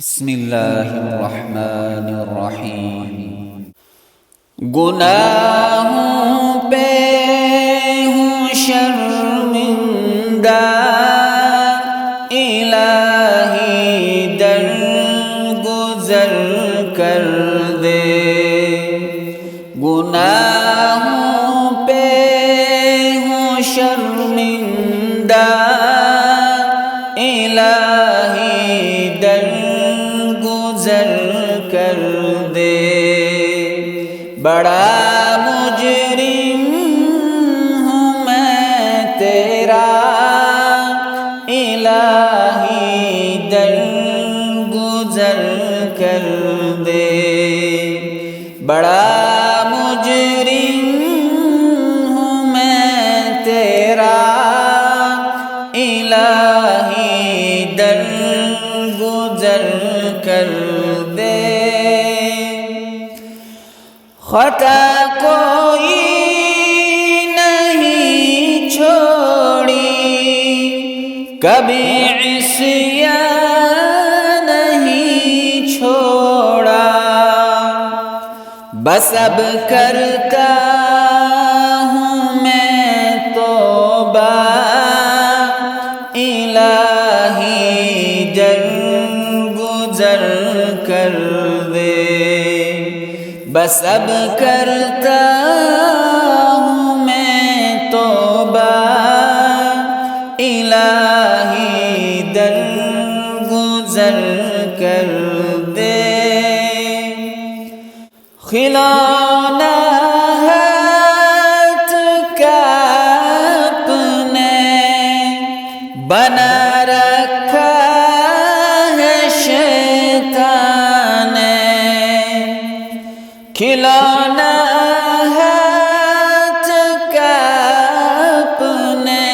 بسم اللہ الرحمن الرحیم۔ گناہوں پہ ہوں شرمندہ، الہی درگزر کر دے۔ گناہوں پہ ہوں شرمندہ، الہی درگزر کر دے۔ بڑا مجرم ہوں میں تیرا، الہی درگزر کر دے۔ بڑا مجرم ہوں میں تیرا، الہی درگزر کر دے۔ خطا کوئی نہیں چھوڑی، کبھی عصیان نہیں چھوڑا، بس اب کرتا ہوں میں توبہ، الہی درگزر کر دے۔ بس اب کرتا ہوں میں توبہ، الہی درگزر کر دے۔ کھلونا ہاتھ کا اپنے بنا رکھا ہے شیطان نے۔ کھلونا ہاتھ کا اپنے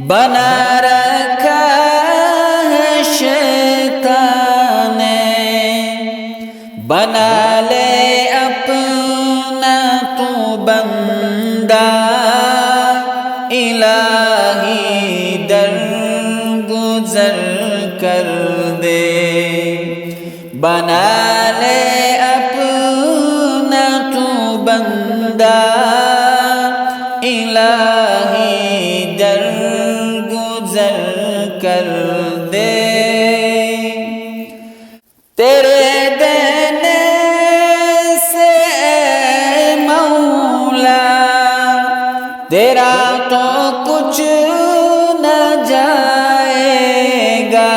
بنا رکھا ہے شیطان نے۔ بنا لے اپنا تو بندہ، الہی درگزر کر دے۔ بنا لے اپنا تو بندہ، الہی درگزر کر دے۔ تیرے دینے سے اے مولا، تیرا تو کچھ نہ جائے گا۔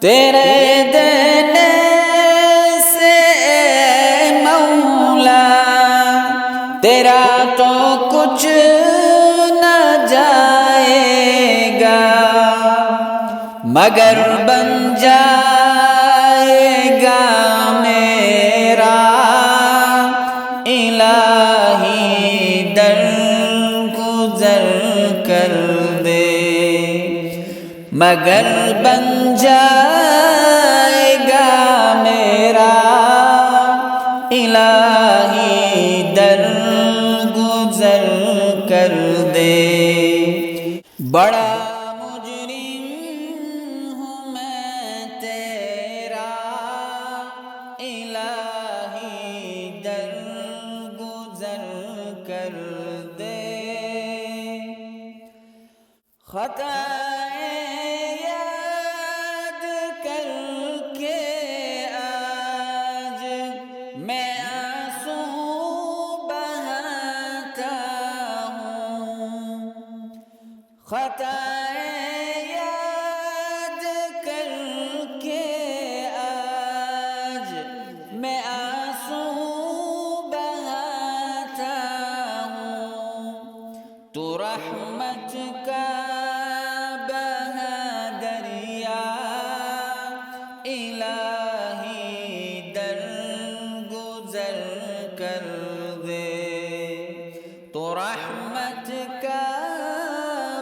تیرے دینے سے اے مولا، تیرا تو کچھ نہ جائے گا، مگر بن جائے گا میرا، الہی درگزر کر دے۔ مگر بن جائے گا میرا، الہی درگزر کر دے۔ بڑا مجرم ہوں میں تیرا، الہی درگزر کر دے۔ خطائیں یاد کر کے آج میں آنسو بہاتا ہوں۔ خطائیں یاد کر کے آج میں آنسو بہاتا ہوں۔ تو رحمت کا بہا دریا، الہی درگزر کر دے۔ تو رحمت کا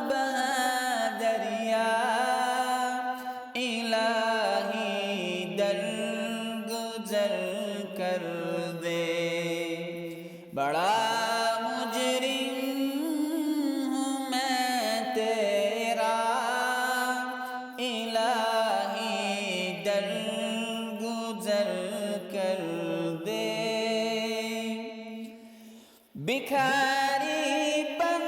بہا دریا، الہی درگزر کر دے۔ بڑا مجرم ہوں میں تیرا، الہی بھکاری بن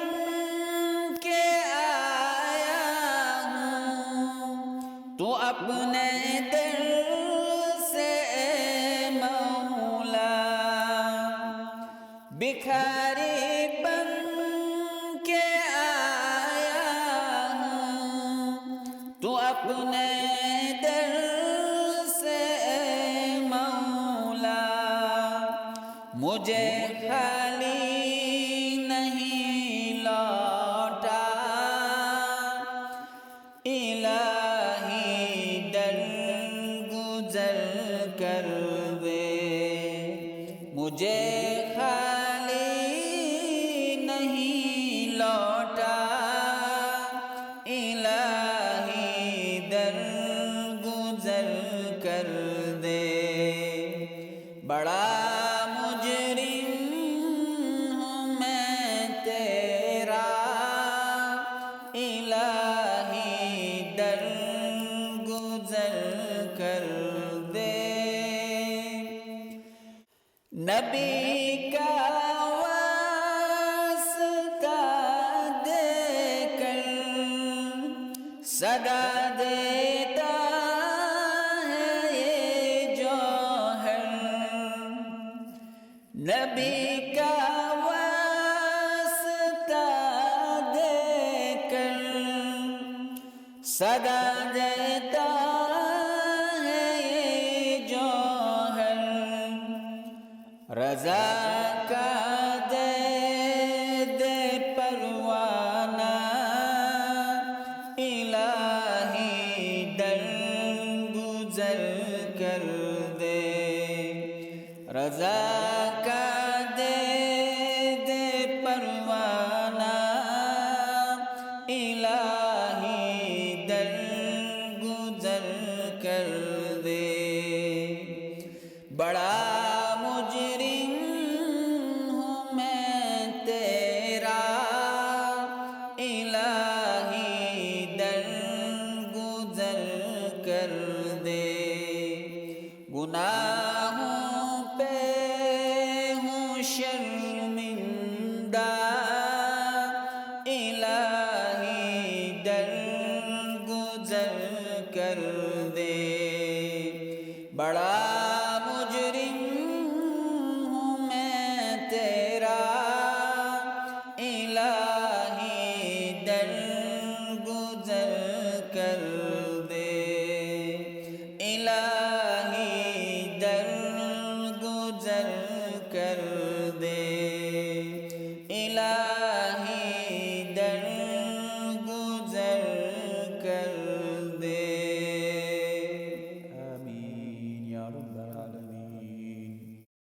کے آیا ہوں، تو اپنے دل سے اے مولا، بھکاری بن کے آیا ہوں، تو اپنے دل سے اے مولا، مجھے خالی نہیں لوٹا، الہی در گزر کر دے، مجھے خالی نہیں لوٹا، الہی در گزر کر دے، بڑا مجرم ہوں میں تیرا، الہی در گزر کر دے، نبی کا واسطہ دے کر صدا دیتا ہے یہ جوہر، نبی کا واسطہ دے کر صدا دیتا ہے یہ جوہر، رضا کا دے دے پروانہ، الہی در گزر کر دے، رضا کا دے دے پروانہ، الہی در گزر کر دے، بڑا مجرم ہوں میں تیرا، الہی در گزر کر دے، گناہوں پہ ہوں شرمندہ، الہی در گزر کر دے، بڑا مجرم ہوں میں تیرا، الہی در گزر کر دے، الہی در گزر کر